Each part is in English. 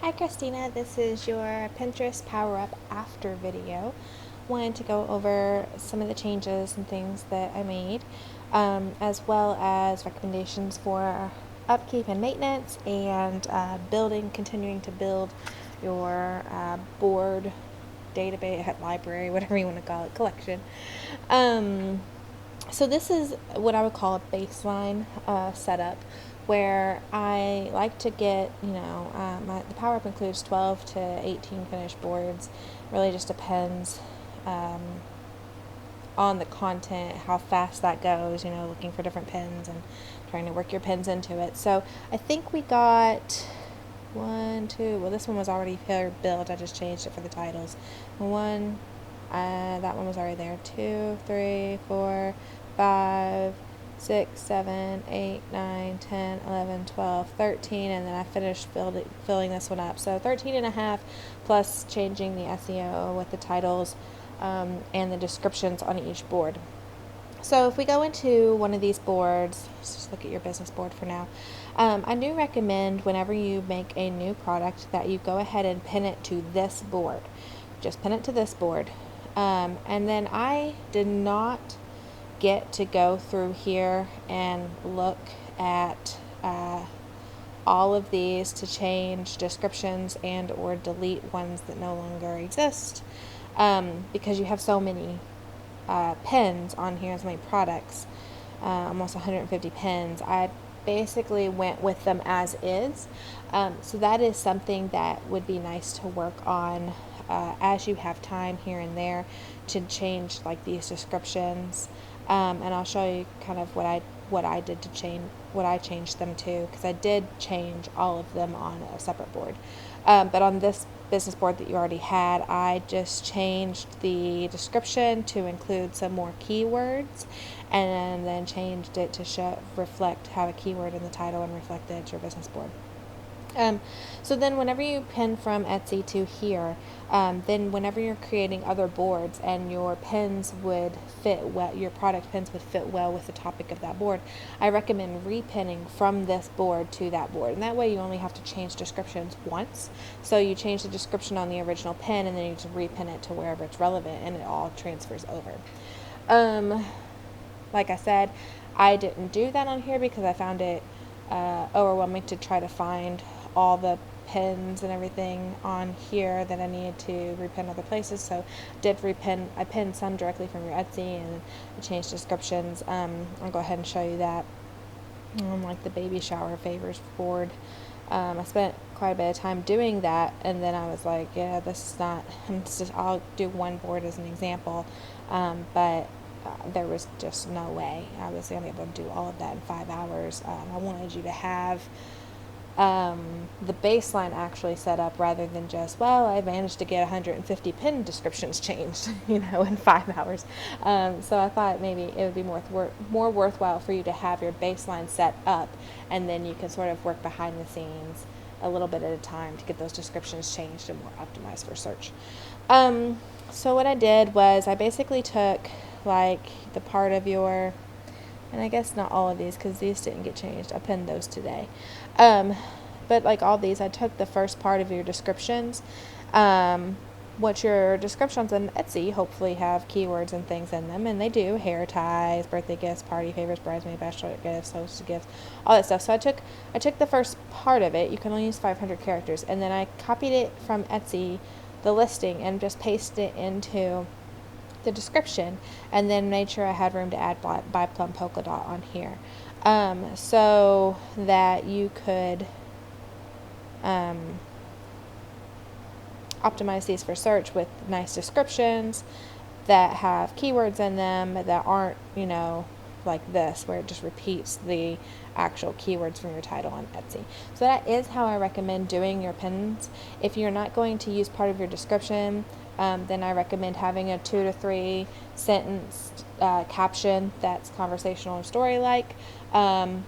Hi Christina, this is your Pinterest Power Up after video. Wanted to go over some of the changes and things that I made, as well as recommendations for upkeep and maintenance and continuing to build your board, database, library, whatever you want to call it, collection. So this is what I would call a baseline setup, where I like to get, the Power Up includes 12 to 18 finished boards. Really just depends on the content, how fast that goes, looking for different pins and trying to work your pins into it. So I think we got this one was already built. I just changed it for the titles. That one was already there. 2, 3, 4, 5, 6, 7, 8, 9, 10, 11, 12, 13, and then I finished filling this one up. So 13 and a half plus changing the SEO with the titles and the descriptions on each board. So if we go into one of these boards, let's just look at your business board for now. I do recommend whenever you make a new product that you go ahead and pin it to this board. Just pin it to this board. And then I did not get to go through here and look at all of these to change descriptions and or delete ones that no longer exist, because you have so many pins on here, so many products, almost 150 pins. I basically went with them as is. So that is something that would be nice to work on as you have time here and there to change like these descriptions. And I'll show you kind of what I did to change, what I changed them to, because I did change all of them on a separate board. But on this business board that you already had, I just changed the description to include some more keywords, and then changed it to have a keyword in the title and reflect that it's your business board. So then whenever you pin from Etsy to here, then whenever you're creating other boards and your pins would fit well, your product pins would fit well with the topic of that board, I recommend repinning from this board to that board. And that way you only have to change descriptions once. So you change the description on the original pin and then you just repin it to wherever it's relevant and it all transfers over. Like I said, I didn't do that on here because I found it overwhelming to try to find all the pins and everything on here that I needed to repin other places. So I pinned some directly from your Etsy and I changed descriptions. I'll go ahead and show you that on like the baby shower favors board. I spent quite a bit of time doing that, and then I was like, yeah, this is not, I'll do one board as an example, but there was just no way I was going to be able to do all of that in 5 hours. I wanted you to have the baseline actually set up rather than just, well, I managed to get 150 pin descriptions changed, in 5 hours. So I thought maybe it would be more worthwhile for you to have your baseline set up, and then you can sort of work behind the scenes a little bit at a time to get those descriptions changed and more optimized for search. So what I did was I basically took like the part of your, and I guess not all of these because these didn't get changed. I pinned those today. But like all these, I took the first part of your descriptions. What your descriptions on Etsy hopefully have keywords and things in them, and they do. Hair ties, birthday gifts, party favors, bridesmaid, bachelorette gifts, host gifts, all that stuff. So I took the first part of it. You can only use 500 characters, and then I copied it from Etsy, the listing, and just pasted it into the description, and then made sure I had room to add by plum polka dot on here, so that you could optimize these for search with nice descriptions that have keywords in them that aren't, like this, where it just repeats the actual keywords from your title on Etsy. So that is how I recommend doing your pins. If you're not going to use part of your description, then I recommend having a 2 to 3 sentence caption that's conversational and story-like, and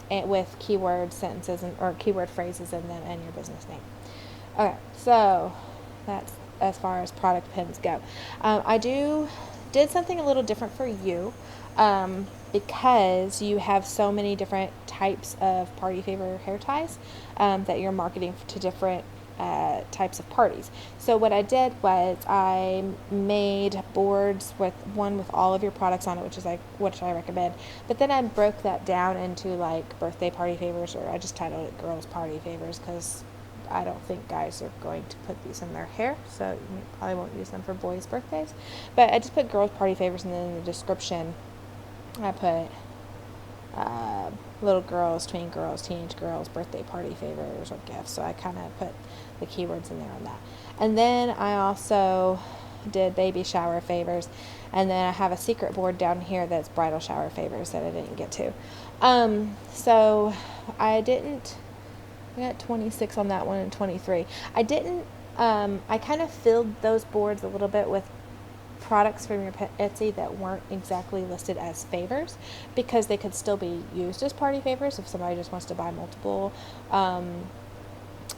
with keyword sentences or keyword phrases in them and your business name. Okay, so that's as far as product pins go. I did something a little different for you, because you have so many different types of party favor hair ties that you're marketing to different types of parties. So what I did was I made boards with one with all of your products on it, which I recommend. But then I broke that down into like birthday party favors, or I just titled it girls party favors, because I don't think guys are going to put these in their hair, so you probably won't use them for boys' birthdays. But I just put girls party favors, and then in the description I put little girls, tween girls, teenage girls, birthday party favors or gifts. So I kind of put the keywords in there on that. And then I also did baby shower favors. And then I have a secret board down here that's bridal shower favors that I didn't get to. So I got 26 on that one and 23. I kind of filled those boards a little bit with products from your Etsy that weren't exactly listed as favors, because they could still be used as party favors if somebody just wants to buy multiple,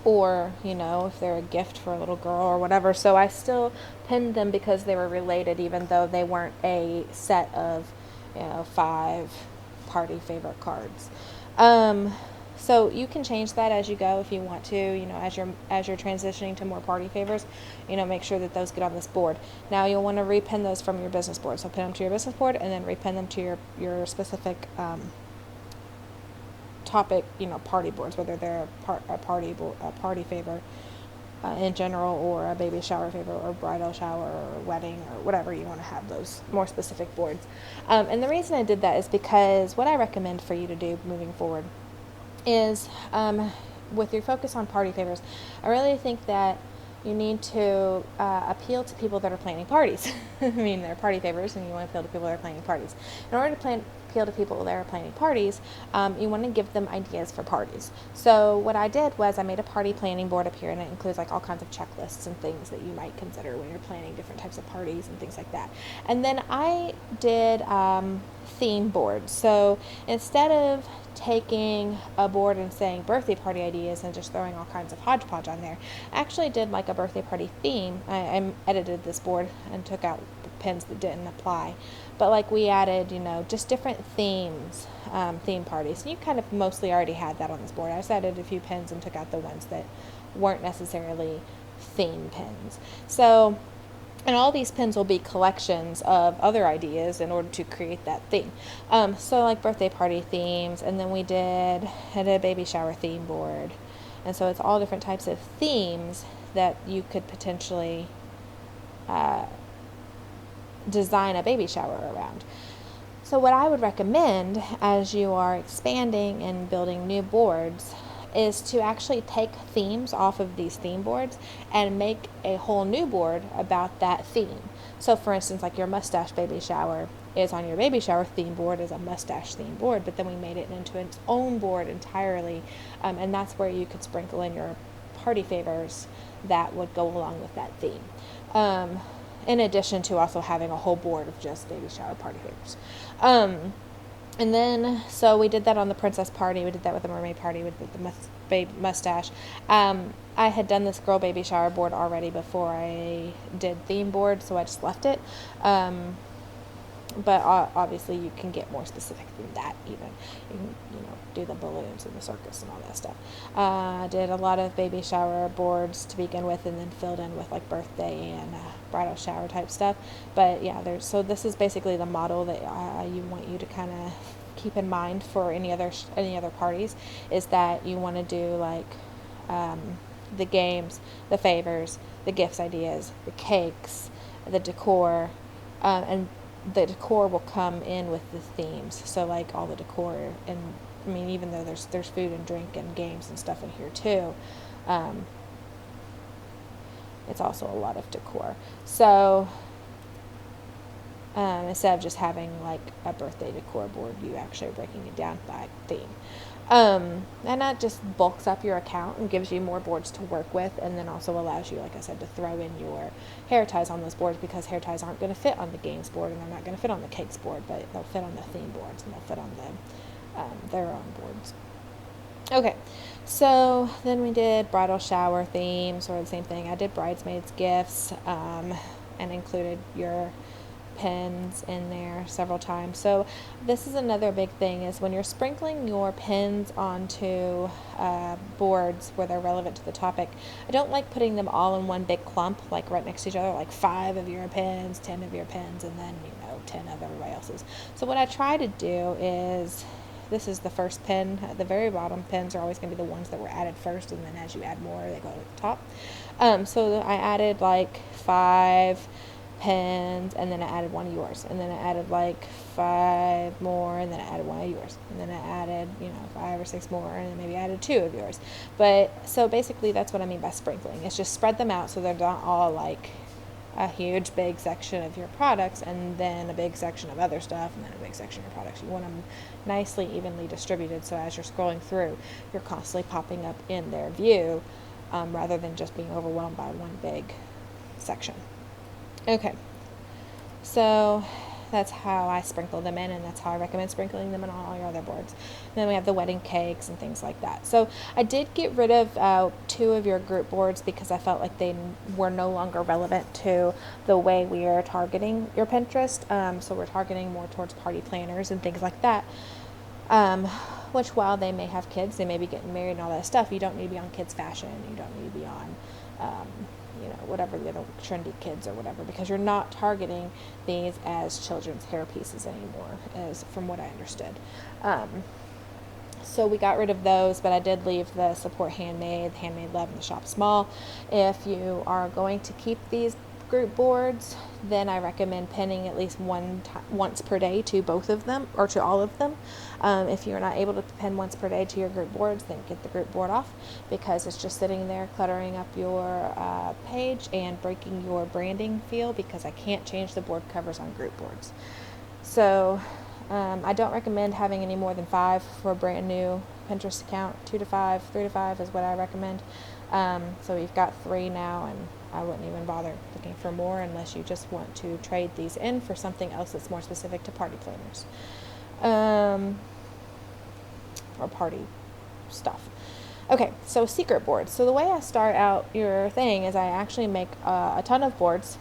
or if they're a gift for a little girl or whatever. So I still pinned them because they were related, even though they weren't a set of 5 party favorite cards. So you can change that as you go if you want to, as you're transitioning to more party favors, make sure that those get on this board. Now you'll want to repin those from your business board. So pin them to your business board and then repin them to your specific topic, party boards, whether they're a party favor in general, or a baby shower favor, or bridal shower, or wedding, or whatever you want to have, those more specific boards. And the reason I did that is because what I recommend for you to do moving forward is, with your focus on party favors, I really think that you need to appeal to people that are planning parties. I mean, they're party favors, and you want to appeal to people that are planning parties. In order to appeal to people that are planning parties, you want to give them ideas for parties. So what I did was I made a party planning board up here, and it includes like all kinds of checklists and things that you might consider when you're planning different types of parties and things like that. And then I did theme boards. So instead of taking a board and saying birthday party ideas and just throwing all kinds of hodgepodge on there, I actually did like a birthday party theme. I edited this board and took out the pins that didn't apply, but like we added just different themes, theme parties, and you kind of mostly already had that on this board. I just added a few pins and took out the ones that weren't necessarily theme pins. So, and all these pins will be collections of other ideas in order to create that theme. So like birthday party themes, and then I did a baby shower theme board. And so it's all different types of themes that you could potentially design a baby shower around. So what I would recommend as you are expanding and building new boards is to actually take themes off of these theme boards and make a whole new board about that theme. So for instance, like your mustache baby shower is on your baby shower theme board as a mustache theme board, but then we made it into its own board entirely, and that's where you could sprinkle in your party favors that would go along with that theme. In addition to also having a whole board of just baby shower party favors. And then, so we did that on the princess party, we did that with the mermaid party, we did the mustache. I had done this girl baby shower board already before I did theme board, so I just left it. But obviously you can get more specific than that even. You can, do the balloons and the circus and all that stuff. I did a lot of baby shower boards to begin with, and then filled in with like birthday and bridal shower type stuff. But yeah, so this is basically the model that you want you to kind of keep in mind for any other parties, is that you want to do like the games, the favors, the gifts ideas, the cakes, the decor, and the decor will come in with the themes. So like all the decor, and I mean, even though there's food and drink and games and stuff in here too, it's also a lot of decor. So instead of just having like a birthday decor board, you actually are breaking it down by theme. And that just bulks up your account and gives you more boards to work with, and then also allows you, like I said, to throw in your hair ties on those boards, because hair ties aren't going to fit on the games board, and they're not going to fit on the cakes board, but they'll fit on the theme boards, and they'll fit on their own boards. Okay, so then we did bridal shower themes, or the same thing. I did bridesmaids gifts, and included your pins in there several times. So this is another big thing, is when you're sprinkling your pins onto boards where they're relevant to the topic, I don't like putting them all in one big clump, like right next to each other, like 5 of your pins, 10 of your pins, and then 10 of everybody else's. So what I try to do is, this is the first pin. At the very bottom, pins are always going to be the ones that were added first, and then as you add more, they go to the top. So I added like 5 pins, and then I added one of yours, and then I added like 5 more, and then I added one of yours, and then I added 5 or 6 more, and then maybe I added 2 of yours. But so basically that's what I mean by sprinkling. It's just spread them out so they're not all like a huge big section of your products and then a big section of other stuff and then a big section of your products. You want them nicely evenly distributed, so as you're scrolling through, you're constantly popping up in their view, rather than just being overwhelmed by one big section. Okay, so that's how I sprinkle them in, and that's how I recommend sprinkling them in on all your other boards. And then we have the wedding cakes and things like that. So I did get rid of 2 of your group boards because I felt like they were no longer relevant to the way we are targeting your Pinterest. So we're targeting more towards party planners and things like that. Which, while they may have kids, they may be getting married and all that stuff, you don't need to be on kids fashion. You don't need to be on whatever the other trendy kids or whatever, because you're not targeting these as children's hair pieces anymore, as from what I understood. So we got rid of those, but I did leave the support handmade love, and the shop small. If you are going to keep these group boards, then I recommend pinning at least once per day to both of them, or to all of them. If you're not able to pin once per day to your group boards, then get the group board off, because it's just sitting there cluttering up your page and breaking your branding feel, because I can't change the board covers on group boards. So I don't recommend having any more than 5 for a brand new Pinterest account. 2 to 5, 3 to 5 is what I recommend. So we've got 3 now, and I wouldn't even bother looking for more unless you just want to trade these in for something else that's more specific to party planners, or party stuff. Okay, so secret boards. So the way I start out your thing is I actually make a ton of boards.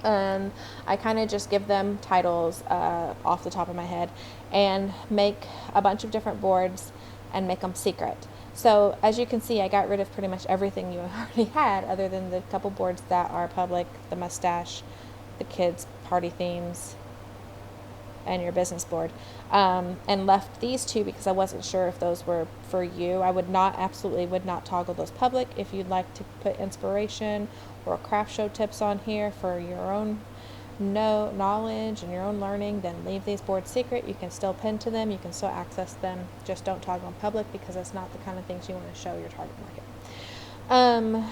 I kind of just give them titles off the top of my head, and make a bunch of different boards and make them secret. So as you can see, I got rid of pretty much everything you already had, other than the couple boards that are public, the mustache, the kids' party themes, and your business board, and left these 2 because I wasn't sure if those were for you. I absolutely would not toggle those public. If you'd like to put inspiration or craft show tips on here for your own knowledge and your own learning, then leave these boards secret. You can still pin to them, you can still access them, just don't toggle them public, because that's not the kind of things you want to show your target market.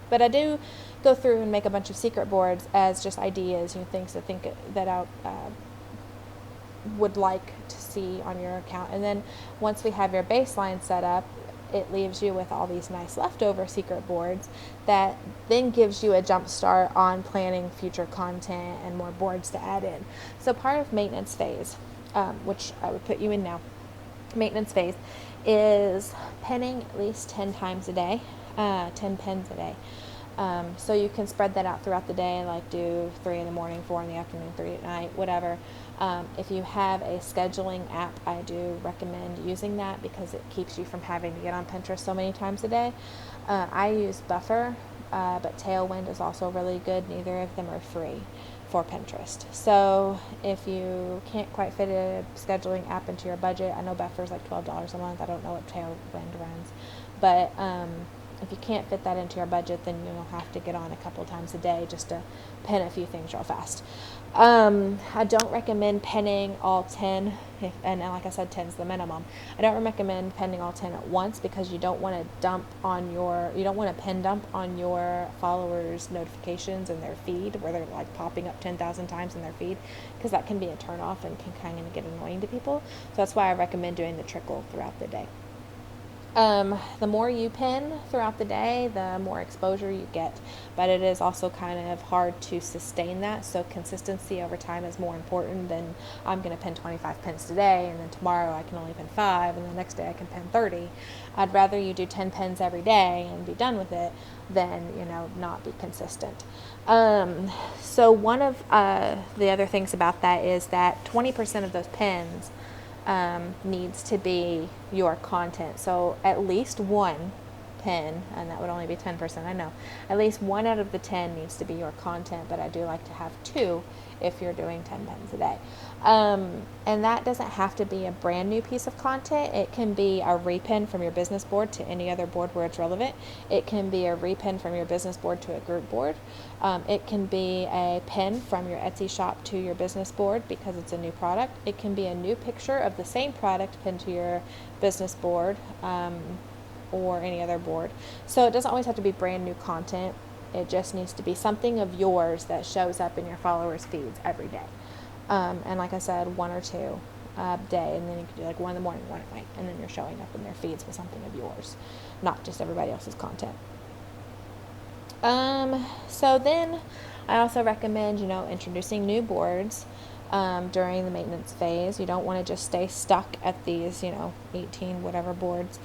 But I do go through and make a bunch of secret boards as just ideas, things that I would like to see on your account. And then once we have your baseline set up, it leaves you with all these nice leftover secret boards that then gives you a jump start on planning future content and more boards to add in. So part of maintenance phase, which I would put you in now, maintenance phase is pinning at least 10 times a day, 10 pins a day. So you can spread that out throughout the day, like do 3 in the morning, 4 in the afternoon, 3 at night, whatever. If you have a scheduling app, I do recommend using that, because it keeps you from having to get on Pinterest so many times a day. I use Buffer, but Tailwind is also really good. Neither of them are free for Pinterest. So if you can't quite fit a scheduling app into your budget, I know Buffer's like $12 a month. I don't know what Tailwind runs, but if you can't fit that into your budget, then you'll have to get on a couple times a day just to pin a few things real fast. I don't recommend pinning all 10, and like I said, 10 is the minimum. I don't recommend pinning all 10 at once, because you don't want to pin dump on your followers' notifications and their feed, where they're like popping up 10,000 times in their feed, because that can be a turn off and can kind of get annoying to people. So that's why I recommend doing the trickle throughout the day. The more you pin throughout the day, the more exposure you get, but it is also kind of hard to sustain that. So consistency over time is more important than I'm going to pin 25 pins today, and then tomorrow I can only pin 5, and the next day I can pin 30. I'd rather you do 10 pins every day and be done with it, then, not be consistent. So one of the other things about that is that 20% of those pins needs to be your content. So at least one pin, and that would only be 10%, I know. At least 1 out of the 10 needs to be your content, but I do like to have 2 if you're doing 10 pins a day. And that doesn't have to be a brand new piece of content. It can be a repin from your business board to any other board where it's relevant. It can be a repin from your business board to a group board. It can be a pin from your Etsy shop to your business board because it's a new product. It can be a new picture of the same product pinned to your business board or any other board. So it doesn't always have to be brand new content. It just needs to be something of yours that shows up in your followers' feeds every day. And like I said, 1 or 2 a day, and then you can do like 1 in the morning, 1 at night, and then you're showing up in their feeds with something of yours, not just everybody else's content. So then I also recommend, introducing new boards during the maintenance phase. You don't want to just stay stuck at these, 18 whatever boards.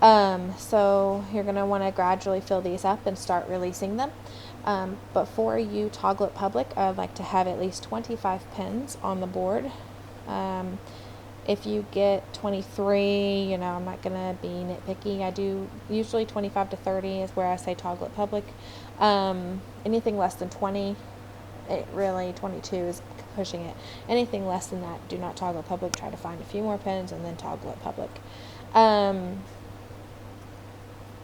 So you're going to want to gradually fill these up and start releasing them. Before you toggle it public, I'd like to have at least 25 pins on the board. If you get 23, I'm not going to be nitpicky. I do usually 25 to 30 is where I say toggle it public. Anything less than 20, 22 is pushing it. Anything less than that, do not toggle it public. Try to find a few more pins and then toggle it public.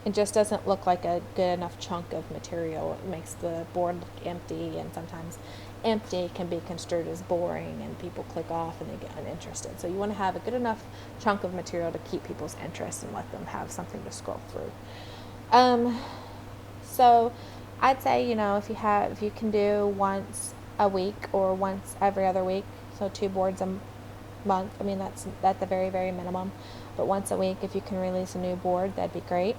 It just doesn't look like a good enough chunk of material. It makes the board look empty, and sometimes empty can be construed as boring and people click off and they get uninterested. So you want to have a good enough chunk of material to keep people's interest and let them have something to scroll through. So I'd say, if you can do once a week or once every other week, so 2 boards a month, that's at the very, very minimum. But once a week, if you can release a new board, that'd be great.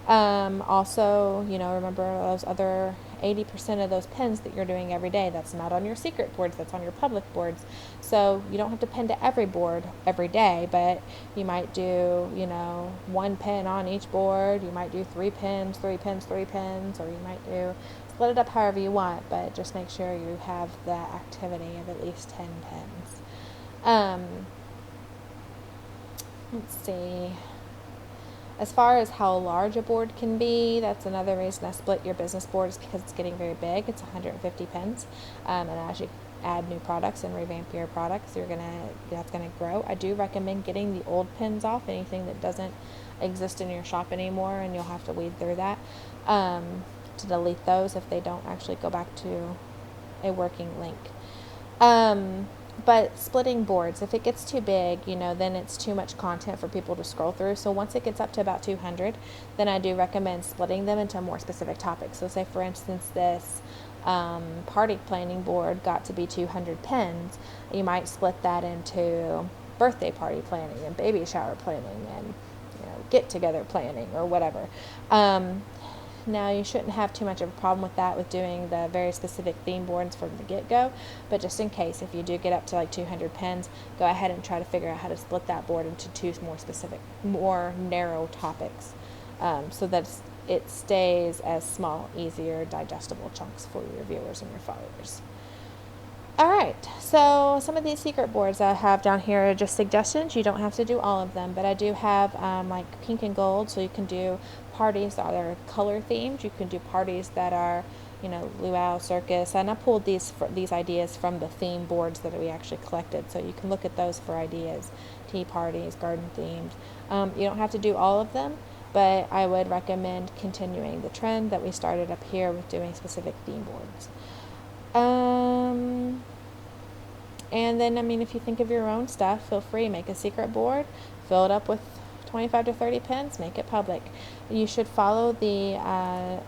Also, remember those other 80% of those pins that you're doing every day. That's not on your secret boards, that's on your public boards. So you don't have to pin to every board every day, but you might do, 1 pin on each board. You might do 3 pins, 3 pins, 3 pins, or you might split it up however you want, but just make sure you have that activity of at least 10 pins. Let's see. As far as how large a board can be, that's another reason I split your business board, is because it's getting very big. It's 150 pins, and as you add new products and revamp your products, that's gonna grow. I do recommend getting the old pins off, anything that doesn't exist in your shop anymore, and you'll have to weed through that to delete those if they don't actually go back to a working link. But splitting boards, if it gets too big, then it's too much content for people to scroll through. So once it gets up to about 200, then I do recommend splitting them into more specific topics. So say, for instance, this party planning board got to be 200 pins. You might split that into birthday party planning and baby shower planning and get-together planning or whatever. Now, you shouldn't have too much of a problem with that, with doing the very specific theme boards from the get-go, but just in case, if you do get up to like 200 pins, go ahead and try to figure out how to split that board into 2 more specific, more narrow topics, so that it stays as small, easier, digestible chunks for your viewers and your followers. Alright, so some of these secret boards I have down here are just suggestions. You don't have to do all of them, but I do have like pink and gold, so you can do parties that are color themed. You can do parties that are, luau, circus, and I pulled these ideas from the theme boards that we actually collected, so you can look at those for ideas. Tea parties, garden themed. You don't have to do all of them, but I would recommend continuing the trend that we started up here with doing specific theme boards. And then, if you think of your own stuff, feel free, make a secret board, fill it up with 25 to 30 pins, make it public. You should follow the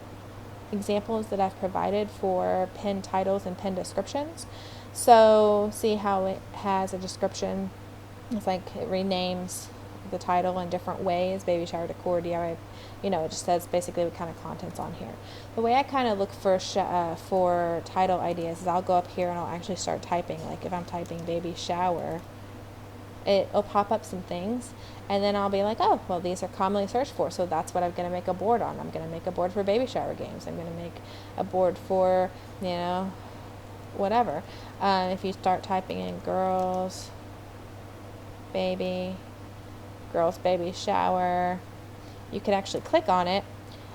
examples that I've provided for pin titles and pin descriptions. So see how it has a description. It's like it renames the title in different ways, baby shower decor, DIY, it just says basically what kind of content's on here. The way I kind of look for title ideas is I'll go up here and I'll actually start typing. Like if I'm typing baby shower, it'll pop up some things, and then I'll be like, oh, well, these are commonly searched for, so that's what I'm going to make a board on. I'm going to make a board for baby shower games. I'm going to make a board for, whatever. If you start typing in girls baby shower, you can actually click on it,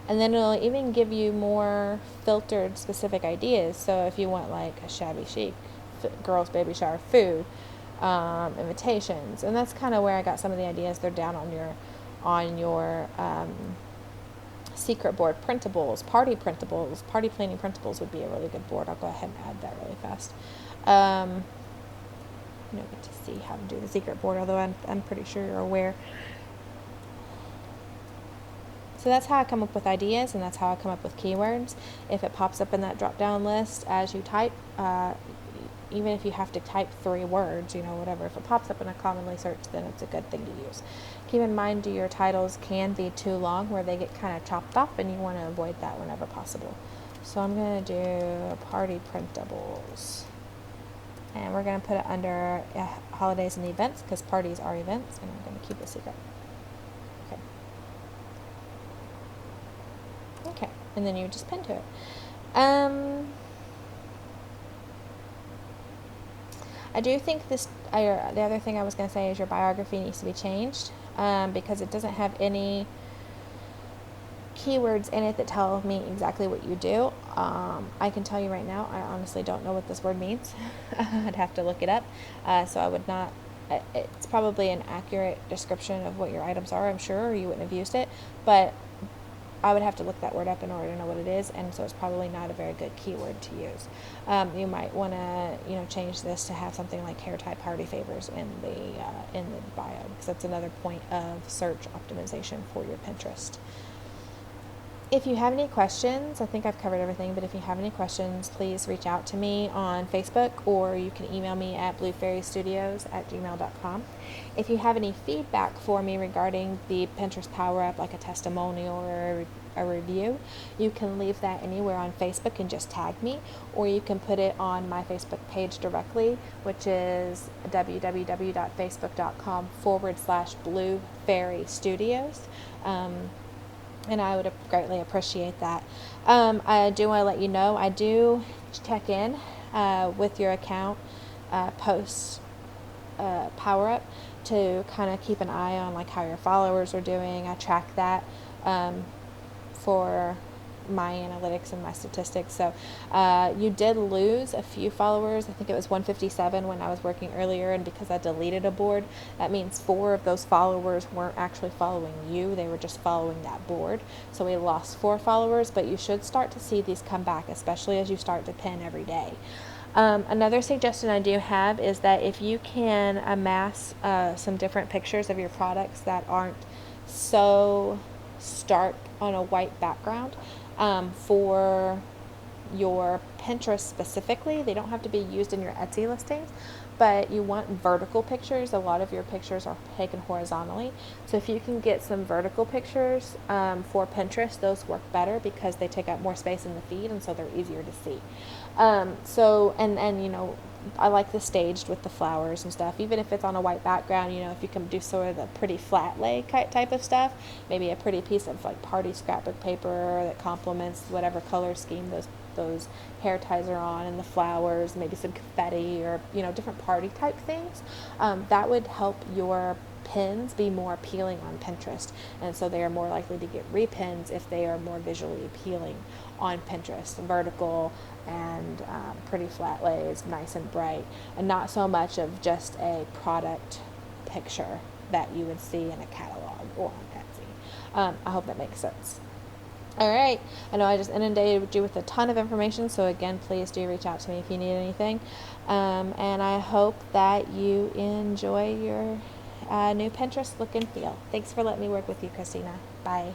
and then it'll even give you more filtered specific ideas. So if you want like a shabby chic girls baby shower food, invitations, and that's kind of where I got some of the ideas. They're down on your secret board. Printables, party planning printables would be a really good board. I'll go ahead and add that really fast. You don't get to see how to do the secret board, although I'm pretty sure you're aware. So that's how I come up with ideas, and that's how I come up with keywords. If it pops up in that drop-down list as you type, even if you have to type 3 words, whatever, if it pops up in a commonly searched, then it's a good thing to use. Keep in mind, your titles can be too long where they get kind of chopped off, and you want to avoid that whenever possible. So I'm going to do party printables. And we're going to put it under holidays and events, because parties are events, and I'm going to keep it secret. Okay, and then you just pin to it. I do think the other thing I was going to say is your biography needs to be changed, because it doesn't have any keywords in it that tell me exactly what you do. I can tell you right now, I honestly don't know what this word means. I'd have to look it up. So I would not, it's probably an accurate description of what your items are, I'm sure, or you wouldn't have used it, but I would have to look that word up in order to know what it is, and so it's probably not a very good keyword to use. You might want to, change this to have something like hair tie party favors in the bio, because that's another point of search optimization for your Pinterest. If you have any questions, I think I've covered everything, but if you have any questions, please reach out to me on Facebook, or you can email me at bluefairystudios@gmail.com. If you have any feedback for me regarding the Pinterest Power Up, like a testimonial or a review, you can leave that anywhere on Facebook and just tag me, or you can put it on my Facebook page directly, which is www.facebook.com/bluefairystudios. And I would greatly appreciate that. I do want to let you know, I do check in with your account post Power Up to kind of keep an eye on like how your followers are doing. I track that for my analytics and my statistics. So you did lose a few followers. I think it was 157 when I was working earlier, and because I deleted a board, that means 4 of those followers weren't actually following you, they were just following that board. So we lost 4 followers, but you should start to see these come back, especially as you start to pin every day. Another suggestion I do have is that if you can amass some different pictures of your products that aren't so stark on a white background, for your Pinterest specifically, they don't have to be used in your Etsy listings, but you want vertical pictures. A lot of your pictures are taken horizontally, so if you can get some vertical pictures for Pinterest, those work better because they take up more space in the feed, and so they're easier to see. I like the staged with the flowers and stuff, even if it's on a white background. If you can do sort of the pretty flat lay type of stuff, maybe a pretty piece of like party scrapbook paper that complements whatever color scheme those hair ties are on, and the flowers, maybe some confetti, or different party type things, that would help your pins be more appealing on Pinterest, and so they are more likely to get repins if they are more visually appealing on Pinterest, vertical and pretty flat lays, nice and bright, and not so much of just a product picture that you would see in a catalog or on Etsy. I hope that makes sense. All right, I know I just inundated you with a ton of information, so again, please do reach out to me if you need anything, and I hope that you enjoy your new Pinterest look and feel. Thanks for letting me work with you, Christina. Bye.